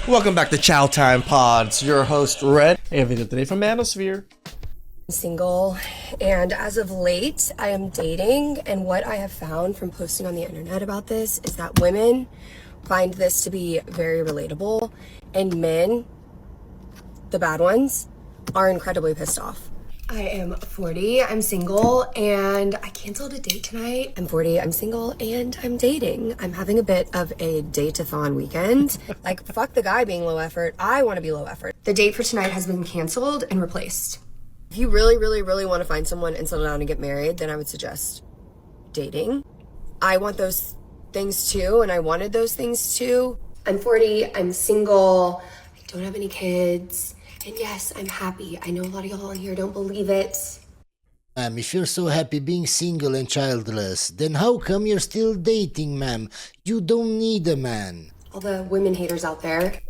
Welcome back to Chow Time Pods. Your host, Red. A video today from Manosphere. Single, and as of late, I am dating, and what I have found from posting on the internet about this is that women find this to be very relatable, and men, the bad ones, are incredibly pissed off. I am 40, I'm single, and I canceled a date tonight. I'm 40, I'm single, and I'm dating. I'm having a bit of a date-a-thon weekend. Like, fuck the guy being low effort. I want to be low effort. The date for tonight has been canceled and replaced. If you really, really, really want to find someone and settle down and get married, then I would suggest dating. I want those things too, and I wanted those things too. I'm 40, I'm single, I don't have any kids. And yes, I'm happy. I know a lot of y'all in here don't believe it. Ma'am, if you're so happy being single and childless, then how come you're still dating, ma'am? You don't need a man. All the women haters out there.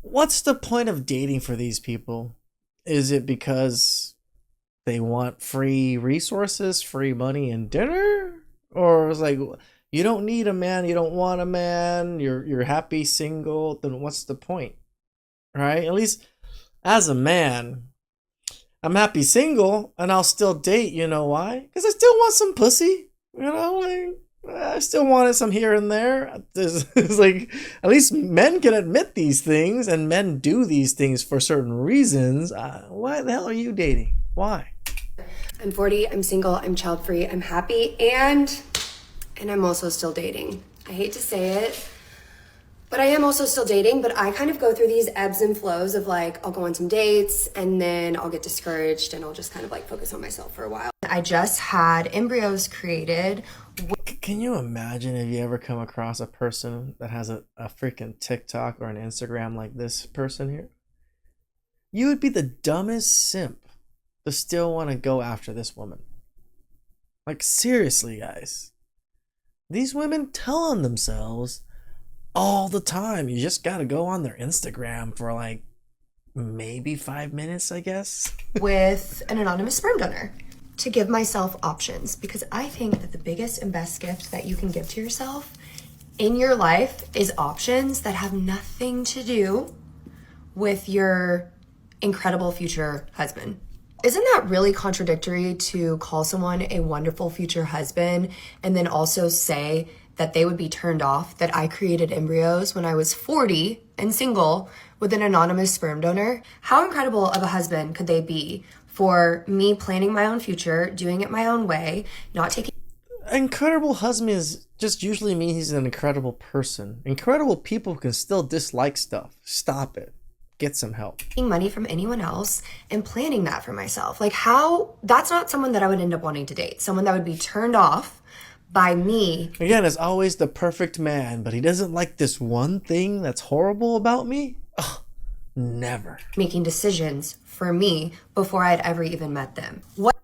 What's the point of dating for these people? Is it because they want free resources, free money and dinner? Or it's like, you don't need a man, you don't want a man, you're happy single, then what's the point? Right? At least as a man, I'm happy single and I'll still date. You know why? Because I still want some pussy. You know, like, I still wanted some here and there. It's like, at least men can admit these things, and men do these things for certain reasons. Why the hell are you dating? Why? I'm 40, I'm single, I'm child free, I'm happy, and I'm also still dating. I hate to say it, but I am also still dating, but I kind of go through these ebbs and flows of like, I'll go on some dates and then I'll get discouraged and I'll just kind of like focus on myself for a while. I just had embryos created. Can you imagine if you ever come across a person that has a freaking TikTok or an Instagram like this person here? You would be the dumbest simp to still want to go after this woman. Like, seriously, guys. These women tell on themselves all the time. You just gotta go on their Instagram for like maybe 5 minutes, I guess. With an anonymous sperm donor to give myself options, because I think that the biggest and best gift that you can give to yourself in your life is options that have nothing to do with your incredible future husband. Isn't that really contradictory to call someone a wonderful future husband and then also say that they would be turned off that I created embryos when I was 40 and single with an anonymous sperm donor? How incredible of a husband could they be for me planning my own future, doing it my own way, not taking... Incredible husband is just usually means he's an incredible person. Incredible people can still dislike stuff. Stop it. Get some help. Money from anyone else and planning that for myself. Like, how... That's not someone that I would end up wanting to date. Someone that would be turned off by me. Again, it's always the perfect man, but he doesn't like this one thing that's horrible about me? Ugh, never. Making decisions for me before I'd ever even met them. What?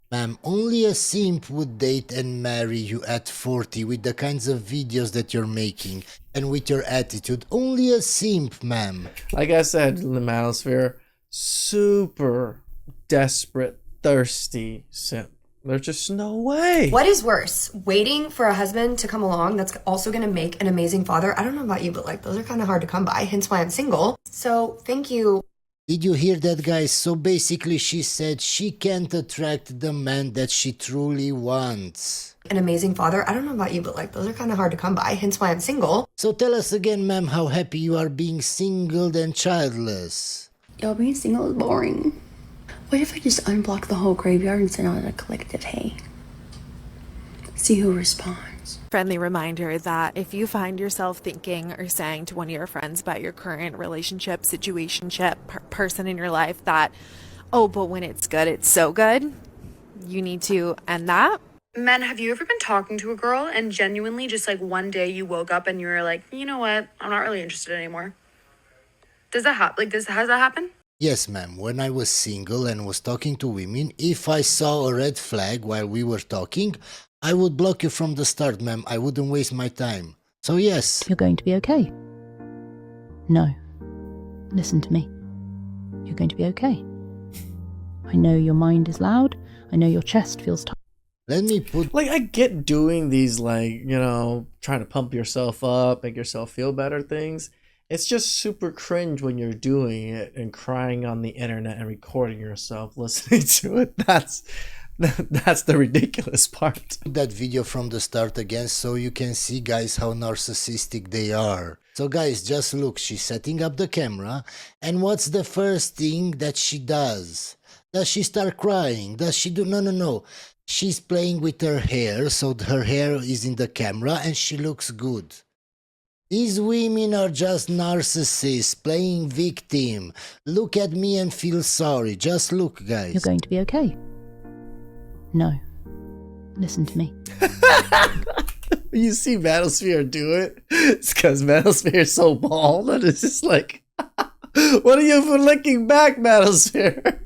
Ma'am, only a simp would date and marry you at 40 with the kinds of videos that you're making and with your attitude. Only a simp, ma'am. Like I said, the Manosphere, super desperate, thirsty simp. There's just no way. What is worse? Waiting for a husband to come along that's also going to make an amazing father? I don't know about you, but like those are kind of hard to come by, hence why I'm single. So thank you. Did you hear that, guys? So basically she said she can't attract the man that she truly wants. An amazing father? I don't know about you, but like those are kind of hard to come by, hence why I'm single. So tell us again, ma'am, how happy you are being single and childless. Yo, being single is boring. What if I just unblock the whole graveyard and send out a collective hey? See who responds. Friendly reminder that if you find yourself thinking or saying to one of your friends about your current relationship, situationship, person in your life that, oh, but when it's good, it's so good, you need to end that. Men, have you ever been talking to a girl and genuinely just like one day you woke up and you were like, you know what, I'm not really interested anymore? Does that happen? Has that happened? Yes, ma'am. When I was single and was talking to women, if I saw a red flag while we were talking, I would block you from the start, ma'am. I wouldn't waste my time. So yes. You're going to be okay. No. Listen to me. You're going to be okay. I know your mind is loud. I know your chest feels tight. Let me put... Like, I get doing these, like, you know, trying to pump yourself up, make yourself feel better things. It's just super cringe when you're doing it and crying on the internet and recording yourself listening to it. That's the ridiculous part. That video from the start again so you can see, guys, how narcissistic they are. So guys, just look, she's setting up the camera, and what's the first thing that she does? Does she start crying? Does she do? No. She's playing with her hair, so her hair is in the camera and she looks good. These women are just narcissists playing victim. Look at me and feel sorry. Just look, guys. You're going to be okay. No. Listen to me. You see Manosphere do it, it's because Manosphere is so bald that it's just like, what are you for licking back, Manosphere?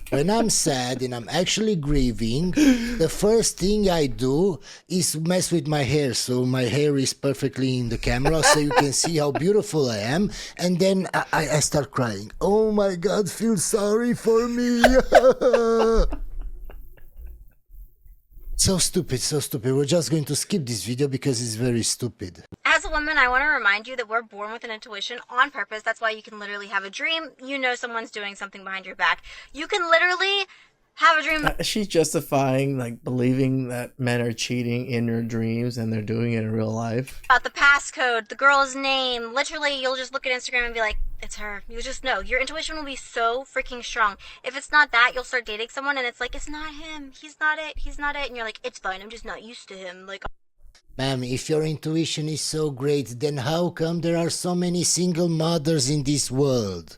When I'm sad and I'm actually grieving, the first thing I do is mess with my hair, so my hair is perfectly in the camera so you can see how beautiful I am, and then I start crying. Oh my God, feel sorry for me. So stupid. We're just going to skip this video because it's very stupid. As a woman, I want to remind you that we're born with an intuition on purpose. That's why you can literally have a dream. You know someone's doing something behind your back. You can literally have a dream. She's justifying, like, believing that men are cheating in her dreams and they're doing it in real life. About the passcode, the girl's name. Literally, you'll just look at Instagram and be like, it's her. You just know. Your intuition will be so freaking strong. If it's not that, you'll start dating someone and it's like, it's not him. He's not it. And you're like, it's fine. I'm just not used to him. Like, Ma'am, if your intuition is so great, then how come there are so many single mothers in this world?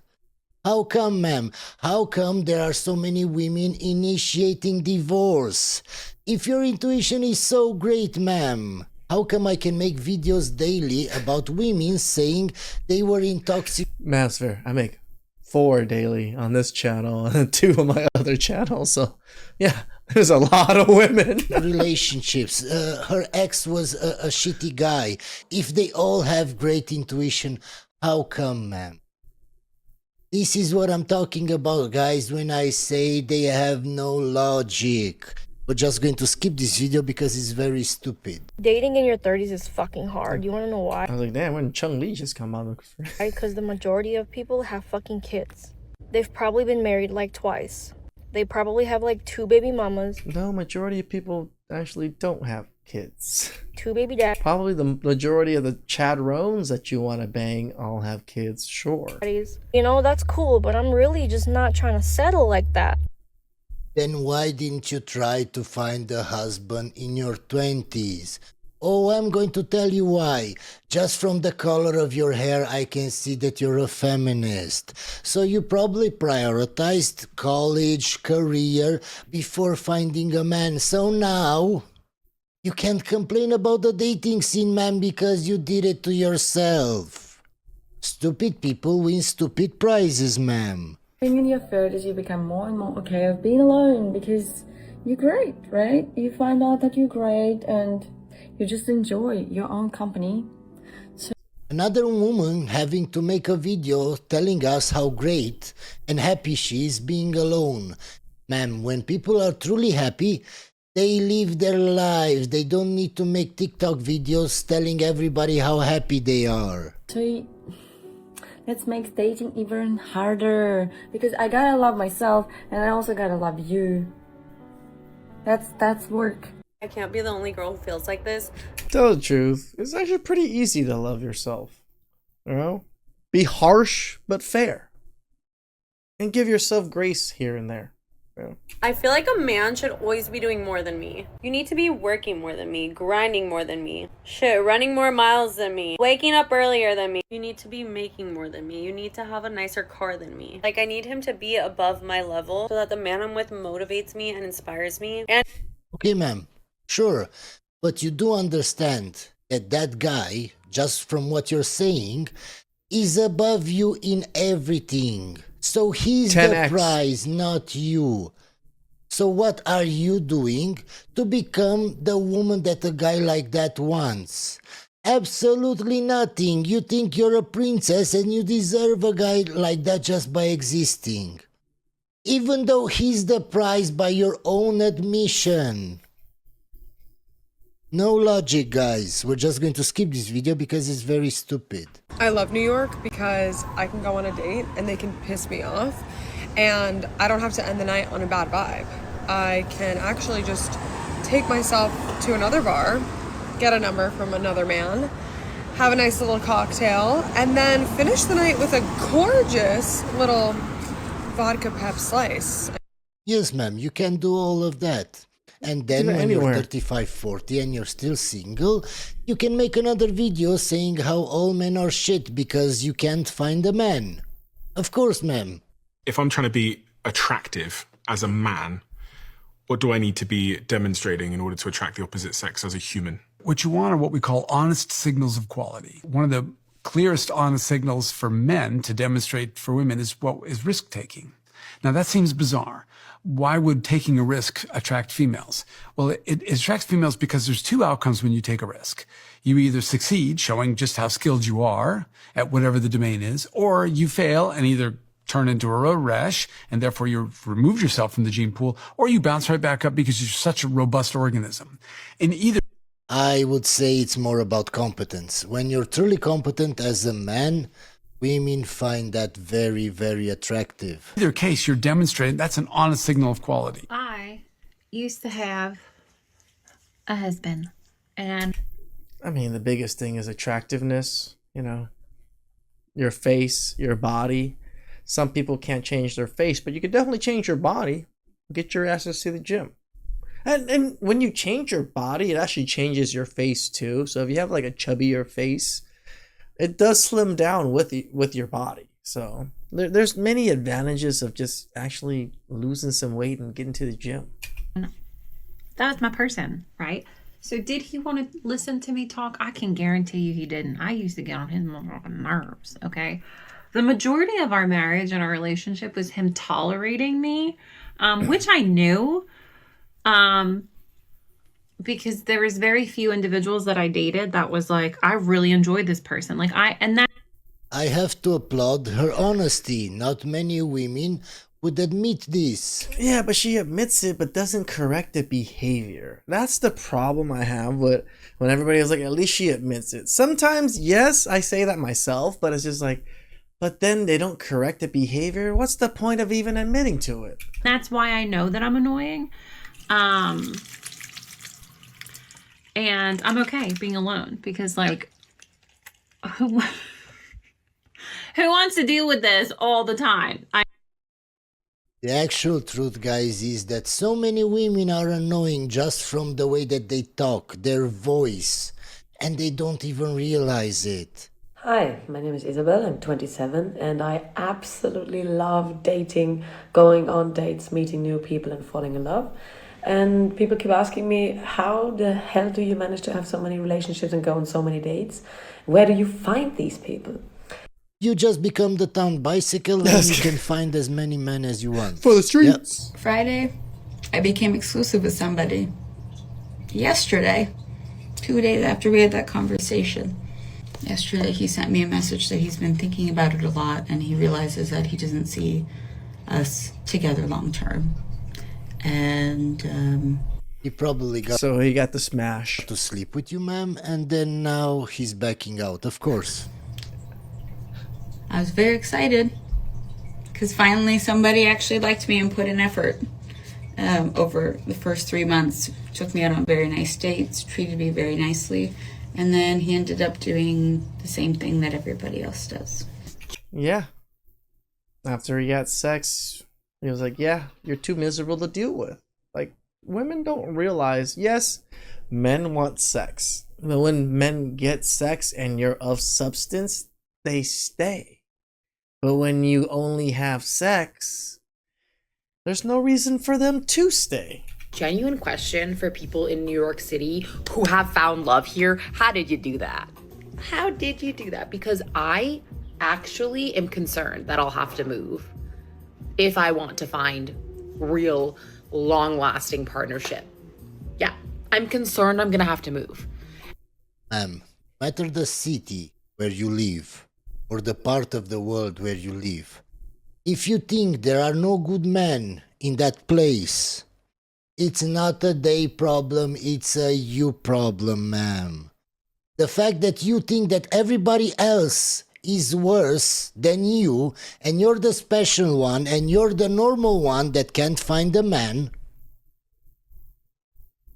How come, ma'am? How come there are so many women initiating divorce? If your intuition is so great, ma'am, how come I can make videos daily about women saying they were in toxic... Manosphere, I make 4 daily on this channel and 2 on my other channel, so yeah, there's a lot of women. relationships. Her ex was a shitty guy. If they all have great intuition, how come, ma'am? This is what I'm talking about, guys, when I say they have no logic. We're just going to skip this video because it's very stupid. Dating in your 30s is fucking hard. You want to know why? I was like, damn, when Chung Lee just come out? Because the majority of people have fucking kids. They've probably been married like twice. They probably have like 2 baby mamas. No, majority of people actually don't have kids. 2 baby dads. Probably the majority of the Chadrones that you want to bang all have kids, sure. You know, that's cool, but I'm really just not trying to settle like that. Then why didn't you try to find a husband in your 20s? Oh, I'm going to tell you why. Just from the color of your hair, I can see that you're a feminist. So you probably prioritized college, career, before finding a man. So now, you can't complain about the dating scene, man, because you did it to yourself. Stupid people win stupid prizes, ma'am. In your 30s, you become more and more okay of being alone because you're great, right? You find out that you're great and you just enjoy your own company. Another woman having to make a video telling us how great and happy she is being alone. Ma'am, when people are truly happy, they live their lives. They don't need to make TikTok videos telling everybody how happy they are. So that makes dating even harder because I gotta love myself and I also gotta love you. That's work. I can't be the only girl who feels like this. Tell the truth, it's actually pretty easy to love yourself. You know? Be harsh but fair. And give yourself grace here and there. Yeah. I feel like a man should always be doing more than me. You need to be working more than me, grinding more than me, running more miles than me, waking up earlier than me. You need to be making more than me. You need to have a nicer car than me. Like, I need him to be above my level so that the man I'm with motivates me and inspires me. And okay, ma'am, sure, but you do understand that that guy, just from what you're saying, is above you in everything. So he's 10x. the prize, not you. So what are you doing to become the woman that a guy like that wants? Absolutely nothing. You think you're a princess and you deserve a guy like that just by existing. Even though he's the prize by your own admission. No logic, guys. We're just going to skip this video because it's very stupid. I love New York because I can go on a date and they can piss me off, and I don't have to end the night on a bad vibe. I can actually just take myself to another bar, get a number from another man, have a nice little cocktail, and then finish the night with a gorgeous little vodka pep slice. Yes, ma'am, you can do all of that. And then when anywhere. you're 35, 40 and you're still single, you can make another video saying how all men are shit because you can't find a man. Of course, ma'am. If I'm trying to be attractive as a man, what do I need to be demonstrating in order to attract the opposite sex as a human? What you want are what we call honest signals of quality. One of the clearest honest signals for men to demonstrate for women is what is risk-taking. Now, that seems bizarre. Why would taking a risk attract females? Well, it attracts females because there's two outcomes when you take a risk. You either succeed, showing just how skilled you are at whatever the domain is, or you fail and either turn into a road rash, and therefore you've removed yourself from the gene pool, or you bounce right back up because you're such a robust organism. In either I would say it's more about competence. When you're truly competent as a man, women find that very, very attractive. either case, you're demonstrating that's an honest signal of quality. I used to have a husband, and I mean, the biggest thing is attractiveness, your face, your body. Some people can't change their face, but you can definitely change your body. Get your asses to the gym. And when you change your body, it actually changes your face too. So if you have like a chubbier face, it does slim down with your body. So there's many advantages of just actually losing some weight and getting to the gym. that was my person, right? So did he want to listen to me talk? I can guarantee you he didn't. I used to get on his nerves, okay? The majority of our marriage and our relationship was him tolerating me, which I knew, because there was very few individuals that I dated that was like, I really enjoyed this person. I have to applaud her honesty. Not many women would admit this. Yeah, but she admits it, but doesn't correct the behavior. That's the problem I have with when everybody is like, at least she admits it. Sometimes, yes, I say that myself, but it's just like, but then they don't correct the behavior. What's the point of even admitting to it? That's why I know that I'm annoying. And I'm okay being alone because, like, who wants to deal with this all the time? The actual truth, guys, is that so many women are annoying just from the way that they talk, their voice, and they don't even realize it. Hi, my name is Isabel, I'm 27, and I absolutely love dating, going on dates, meeting new people and falling in love. And people keep asking me, how the hell do you manage to have so many relationships and go on so many dates? Where do you find these people? You just become the town bicycle and you can find as many men as you want. For the streets. Yep. Friday, I became exclusive with somebody. Yesterday, 2 days after we had that conversation. Yesterday, he sent me a message that he's been thinking about it a lot and he realizes that he doesn't see us together long term. And he probably got the smash to sleep with you, ma'am, and then now he's backing out, of course. I was very excited because finally somebody actually liked me and put in effort. Over the first 3 months, took me out on very nice dates, treated me very nicely, and then he ended up doing the same thing that everybody else does. Yeah. After he got sex, he was like, yeah, you're too miserable to deal with. Like, women don't realize, yes, men want sex. But when men get sex and you're of substance, they stay. But when you only have sex, there's no reason for them to stay. Genuine question for people in New York City who have found love here. How did you do that? How did you do that? Because I actually am concerned that I'll have to move if I want to find real, long-lasting partnership. Yeah, I'm concerned I'm gonna have to move. Matter the city where you live, or the part of the world where you live. If you think there are no good men in that place, It's not a they problem, it's a you problem, ma'am. The fact that you think that everybody else is worse than you, and you're the special one, and you're the normal one that can't find a man,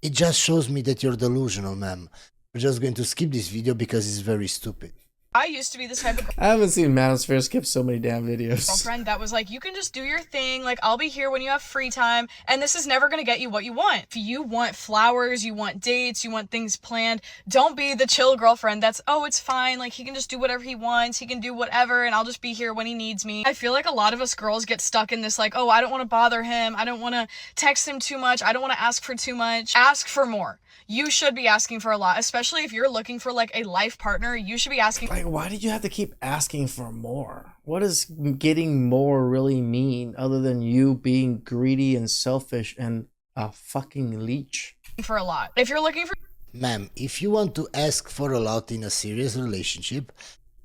it just shows me that you're delusional, ma'am. We're just going to skip this video because it's very stupid. I used to be this type of I haven't seen Manosphere skip so many damn videos. girlfriend that was like, you can just do your thing, like I'll be here when you have free time, and this is never gonna get you what you want. If you want flowers, you want dates, you want things planned, don't be the chill girlfriend that's, oh, it's fine, like he can just do whatever he wants, he can do whatever, and I'll just be here when he needs me. I feel like a lot of us girls get stuck in this like, oh, I don't want to bother him, I don't want to text him too much, I don't want to ask for too much. Ask for more. You should be asking for a lot, especially if you're looking for like a life partner. You should be asking. Like, why did you have to keep asking for more? What does getting more really mean other than you being greedy and selfish and a fucking leech? For a lot. If you're looking for. Ma'am, if you want to ask for a lot in a serious relationship,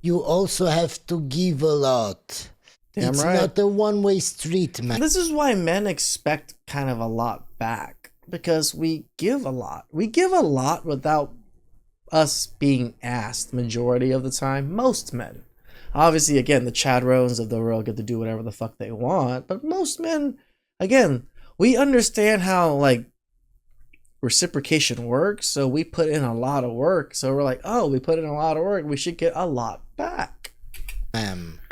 you also have to give a lot. Damn it's right. not a one-way street, man. This is why men expect kind of a lot back. Because we give a lot. We give a lot without us being asked majority of the time. Most men. Obviously, again, the Chad Rones of the world get to do whatever the fuck they want. But most men, again, we understand how, like, reciprocation works. So we put in a lot of work. So we're like, oh, we put in a lot of work. We should get a lot back.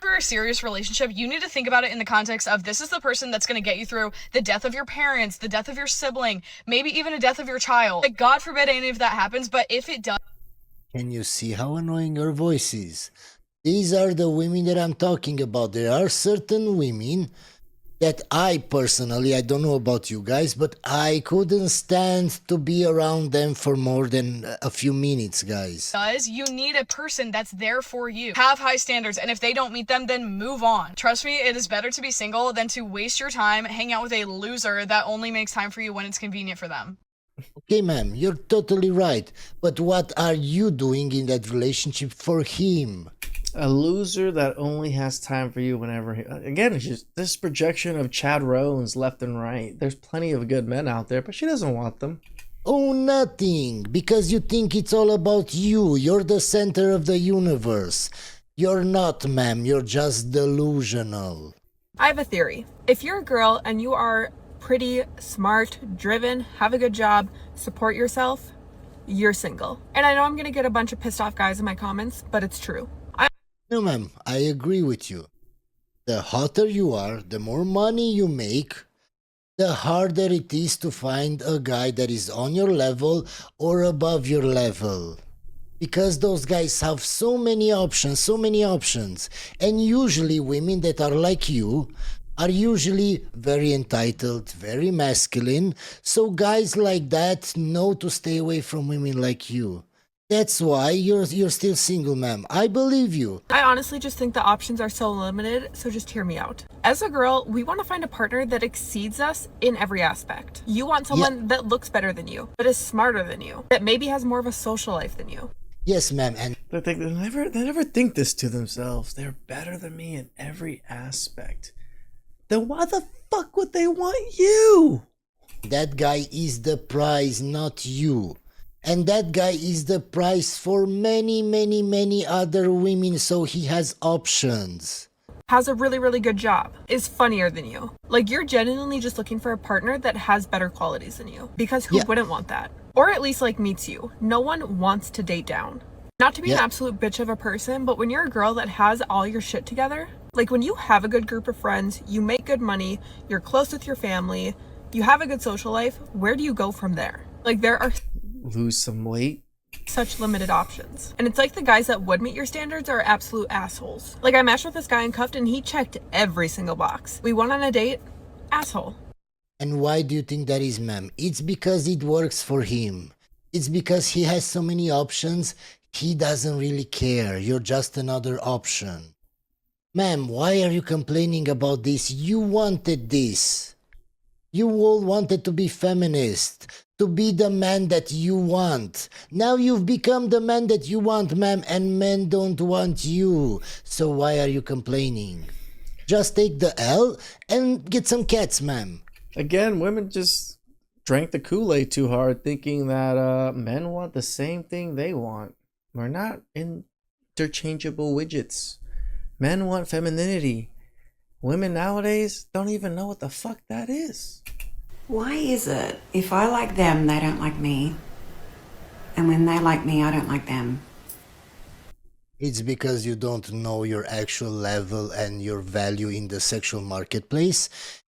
For a serious relationship, you need to think about it in the context of this is the person that's going to get you through the death of your parents, the death of your sibling, maybe even a death of your child. Like, God forbid any of that happens, but if it does. Can you see how annoying her voice is? These are the women that I'm talking about. There are certain women that I personally, I don't know about you guys, but I couldn't stand to be around them for more than a few minutes, guys. You need a person that's there for you. Have high standards, and if they don't meet them, then move on. Trust me, it is better to be single than to waste your time hanging out with a loser that only makes time for you when it's convenient for them. Okay, ma'am, you're totally right. But what are you doing in that relationship for him? A loser that only has time for you whenever he... Again, it's just this projection of Chad Rones left and right. There's plenty of good men out there, but she doesn't want them. Oh, nothing. Because you think it's all about you. You're the center of the universe. You're not, ma'am. You're just delusional. I have a theory. If you're a girl and you are pretty, smart, driven, have a good job, support yourself, you're single. And I know I'm going to get a bunch of pissed off guys in my comments, but it's true. No, ma'am, I agree with you. The hotter you are, the more money you make, the harder it is to find a guy that is on your level or above your level. Because those guys have so many options. And usually women that are like you are usually very entitled, very masculine. So guys like that know to stay away from women like you. That's why you're still single, ma'am. I believe you. I honestly just think the options are so limited, so just hear me out. As a girl, we want to find a partner that exceeds us in every aspect. You want someone that looks better than you, that is smarter than you, that maybe has more of a social life than you. Yes, ma'am, and they never think this to themselves. They're better than me in every aspect. Then why the fuck would they want you? That guy is the prize, not you. And that guy is the prize for many other women, so he has options. Has a really, really good job, is funnier than you. Like, you're genuinely just looking for a partner that has better qualities than you. Because who wouldn't want that? Or at least, like, meets you. No one wants to date down. Not to be an absolute bitch of a person, but when you're a girl that has all your shit together, like when you have a good group of friends, you make good money, you're close with your family, you have a good social life, where do you go from there? Like, there are... Lose some weight. Such limited options. And it's like the guys that would meet your standards are absolute assholes. Like, I matched with this guy in Cuffed and he checked every single box. We went on a date. Asshole. And why do you think that is, ma'am? It's because it works for him. It's because he has so many options, he doesn't really care. You're just another option. Ma'am, why are you complaining about this? You wanted this. You all wanted to be feminist, to be the man that you want. Now you've become the man that you want, ma'am, and men don't want you. So why are you complaining? Just take the L and get some cats, ma'am. Again, women just drank the Kool-Aid too hard, thinking that men want the same thing they want. We're not interchangeable widgets. Men want femininity. Women nowadays don't even know what the fuck that is. Why is it if I like them, they don't like me? And when they like me, I don't like them? It's because you don't know your actual level and your value in the sexual marketplace,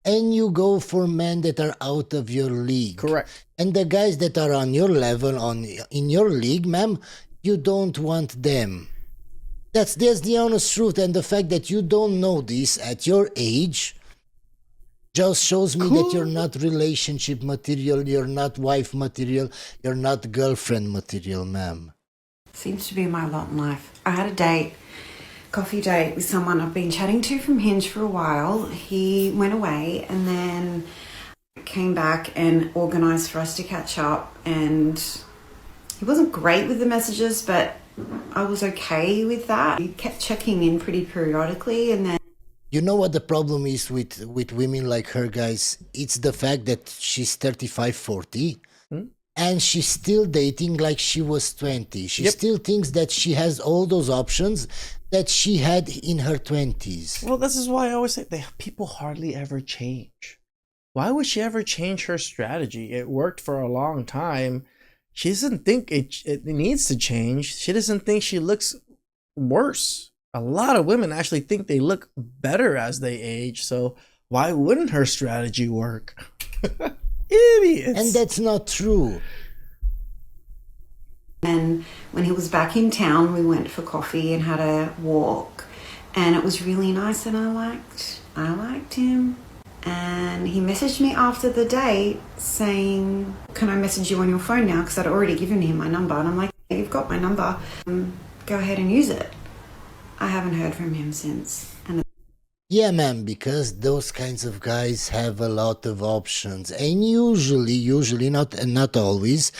and you go for men that are out of your league. Correct. And the guys that are on your level, in your league, ma'am, you don't want them. That's the honest truth, and the fact that you don't know this at your age just shows me that you're not relationship material, you're not wife material, you're not girlfriend material, ma'am. Seems to be my lot in life. I had a coffee date with someone I've been chatting to from Hinge for a while. He went away and then came back and organised for us to catch up, and he wasn't great with the messages, but I was okay with that. He kept checking in pretty periodically, and then... You know what the problem is with women like her, guys? It's the fact that she's 35, 40, and she's still dating like she was 20. She still thinks that she has all those options that she had in her 20s. Well, this is why I always say people hardly ever change. Why would she ever change her strategy? It worked for a long time. She doesn't think it needs to change. She doesn't think she looks worse. A lot of women actually think they look better as they age, so why wouldn't her strategy work? Idiots. And that's not true. And when he was back in town, we went for coffee and had a walk, and it was really nice, and I liked him. And he messaged me after the date saying, can I message you on your phone now? Because I'd already given him my number. And I'm like, yeah, you've got my number. Go ahead and use it. I haven't heard from him since. Yeah, ma'am, because those kinds of guys have a lot of options. And usually, not always,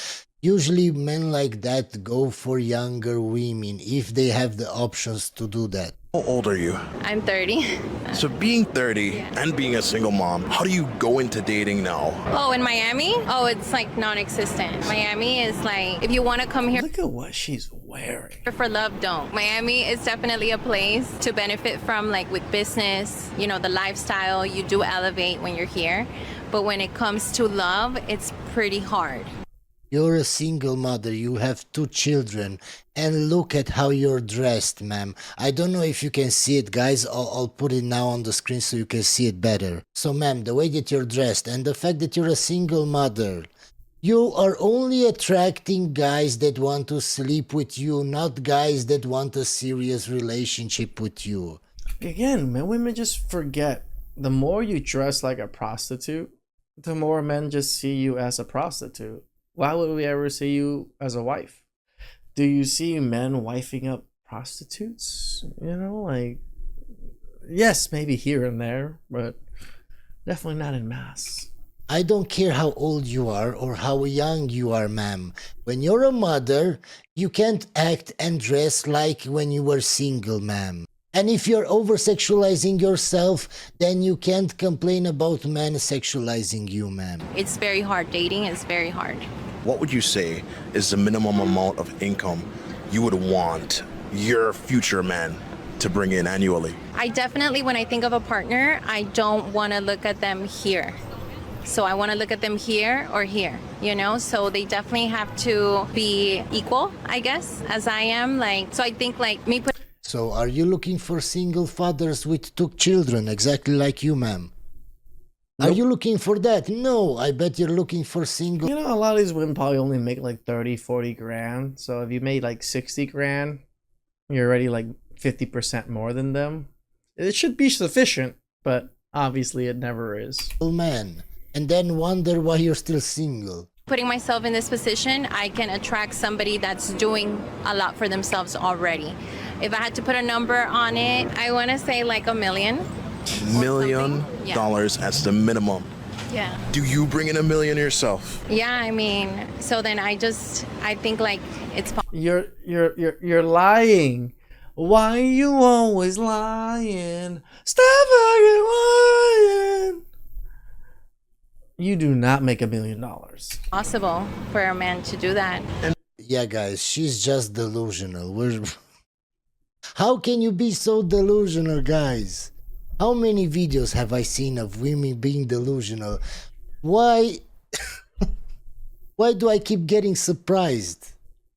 usually men like that go for younger women if they have the options to do that. How old are you? I'm 30. So being 30 and being a single mom, how do you go into dating now? Oh, in Miami? Oh, it's like non-existent. Miami is like, if you want to come here... Look at what she's wearing. For love, don't. Miami is definitely a place to benefit from, like with business, you know, the lifestyle. You do elevate when you're here. But when it comes to love, it's pretty hard. You're a single mother, you have 2 children, and look at how you're dressed, ma'am. I don't know if you can see it, guys. I'll put it now on the screen so you can see it better. So, ma'am, the way that you're dressed and the fact that you're a single mother, you are only attracting guys that want to sleep with you, not guys that want a serious relationship with you. Again, man, women just forget. The more you dress like a prostitute, the more men just see you as a prostitute. Why would we ever see you as a wife? Do you see men wifing up prostitutes? You know, like, yes, maybe here and there, but definitely not en masse. I don't care how old you are or how young you are, ma'am. When you're a mother, you can't act and dress like when you were single, ma'am. And if you're over-sexualizing yourself, then you can't complain about men sexualizing you, ma'am. It's very hard. Dating is very hard. What would you say is the minimum amount of income you would want your future man to bring in annually? I definitely, when I think of a partner, I don't want to look at them here. So I want to look at them here or here, you know? So they definitely have to be equal, I guess, as I am. Like, so I think like me put... So are you looking for single fathers with 2 children, exactly like you, ma'am? Nope. Are you looking for that? No, I bet you're looking for single... You know, a lot of these women probably only make like 30, 40 grand. So if you made like 60 grand, you're already like 50% more than them. It should be sufficient, but obviously it never is. Man, and then wonder why you're still single. Putting myself in this position, I can attract somebody that's doing a lot for themselves already. If I had to put a number on it, I want to say like $1 million. $1 million as the minimum. Yeah. Do you bring in $1 million yourself? Yeah, I mean, so then I think like it's... You're lying. Why you always lying? Stop fucking lying. You do not make $1 million. Possible for a man to do that. Yeah, guys, she's just delusional. How can you be so delusional, guys? How many videos have I seen of women being delusional? Why do I keep getting surprised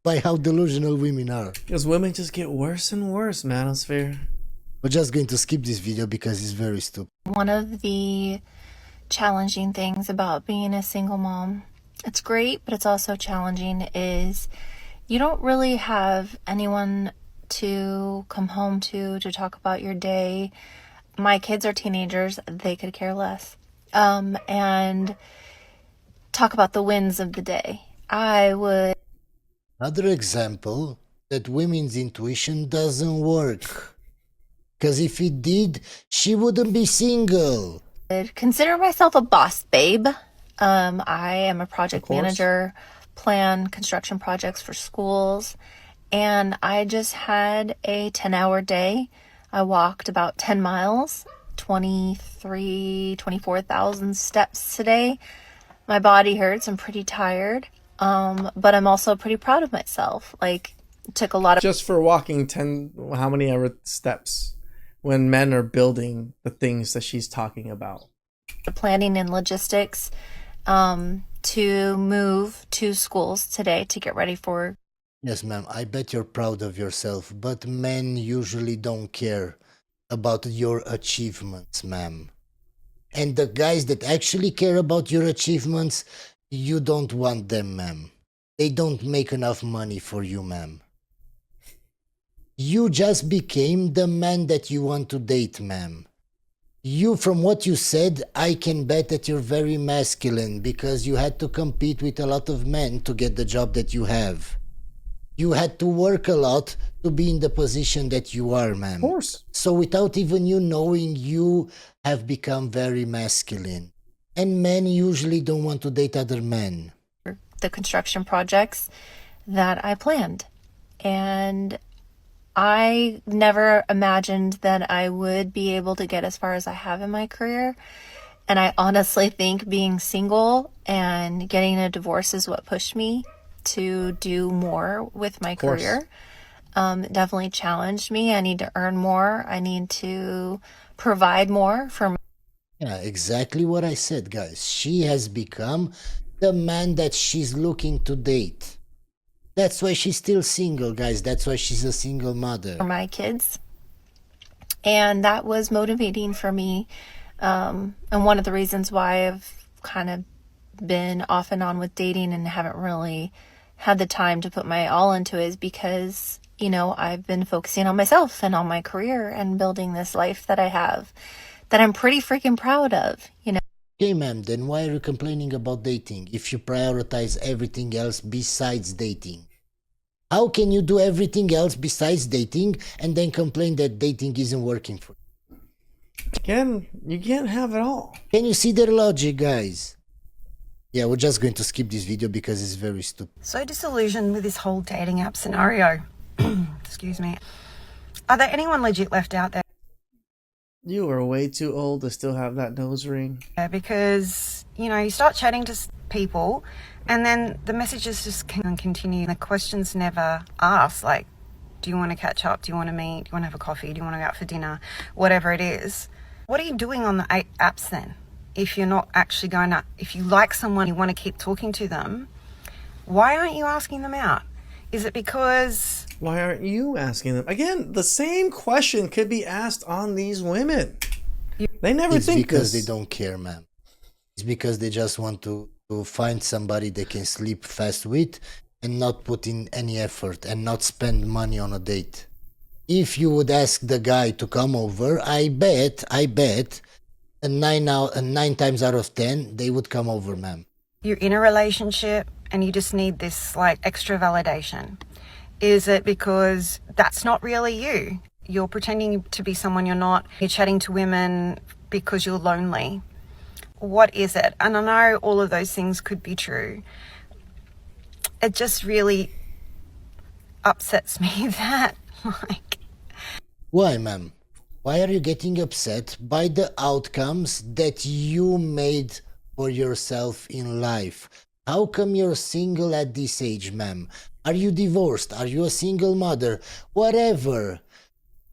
by how delusional women are? Because women just get worse and worse, Manosphere. We're just going to skip this video because it's very stupid. One of the challenging things about being a single mom, it's great, but it's also challenging, is you don't really have anyone to come home to talk about your day. My kids are teenagers, they could care less. And talk about the wins of the day. I would... Another example that women's intuition doesn't work. Because if it did, she wouldn't be single. Consider myself a boss babe. I am a project manager, plan construction projects for schools, and I just had a 10-hour day. I walked about 10 miles, 24,000 steps today. My body hurts. I'm pretty tired, but I'm also pretty proud of myself. Like, it took a lot of... Just for walking 10, how many ever steps? When men are building the things that she's talking about. Planning and logistics to move to schools today to get ready for... Yes, ma'am, I bet you're proud of yourself, but men usually don't care about your achievements, ma'am. And the guys that actually care about your achievements, you don't want them, ma'am. They don't make enough money for you, ma'am. You just became the man that you want to date, ma'am. You, from what you said, I can bet that you're very masculine because you had to compete with a lot of men to get the job that you have. You had to work a lot to be in the position that you are, ma'am. Of course. So without even you knowing, you have become very masculine. And men usually don't want to date other men. The construction projects that I planned. And I never imagined that I would be able to get as far as I have in my career. And I honestly think being single and getting a divorce is what pushed me to do more with my career. It definitely challenged me. I need to earn more. I need to provide more for... Yeah, exactly what I said, guys. She has become the man that she's looking to date. That's why she's still single, guys. That's why she's a single mother. For my kids. And that was motivating for me. And one of the reasons why I've kind of been off and on with dating and haven't really had the time to put my all into it is because, you know, I've been focusing on myself and on my career and building this life that I have that I'm pretty freaking proud of, you know. Okay, ma'am, then why are you complaining about dating if you prioritize everything else besides dating? How can you do everything else besides dating and then complain that dating isn't working for you? Again, you can't have it all. Can you see their logic, guys? Yeah, we're just going to skip this video because it's very stupid. So disillusioned with this whole dating app scenario. Excuse me. Are there anyone legit left out there? You are way too old to still have that nose ring. Because, you know, you start chatting to people and then the messages just can continue. The questions never asked, like, do you want to catch up? Do you want to meet? Do you want to have a coffee? Do you want to go out for dinner? Whatever it is. What are you doing on the apps then? If you're not actually going to, if you like someone, you want to keep talking to them, why aren't you asking them out? Is it because... Why aren't you asking them? Again, the same question could be asked on these women. They never think because this. They don't care, ma'am. It's because they just want to find somebody they can sleep fast with and not put in any effort and not spend money on a date. If you would ask the guy to come over, I bet, and 9 times out of 10, they would come over, ma'am. You're in a relationship and you just need this like extra validation. Is it because that's not really you? You're pretending to be someone you're not. You're chatting to women because you're lonely. What is it? And I know all of those things could be true. It just really upsets me that, like... Why, ma'am? Why are you getting upset by the outcomes that you made for yourself in life. How come you're single at this age, ma'am? Are you divorced? Are you a single mother? Whatever.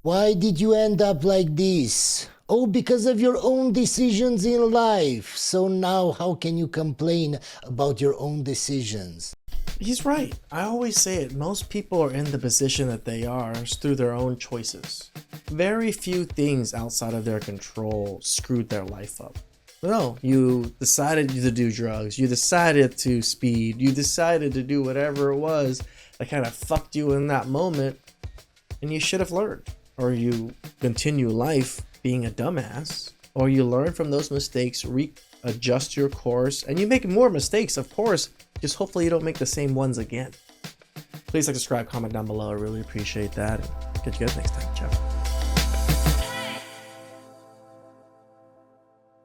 Why did you end up like this? Oh, because of your own decisions in life. So now how can you complain about your own decisions? He's right. I always say it. Most people are in the position that they are through their own choices. Very few things outside of their control screwed their life up. No, you decided to do drugs. You decided to speed. You decided to do whatever it was that kind of fucked you in that moment. And you should have learned. Or you continue life being a dumbass. Or you learn from those mistakes, adjust your course. And you make more mistakes, of course. Just hopefully you don't make the same ones again. Please like, subscribe, comment down below. I really appreciate that. Catch you guys next time.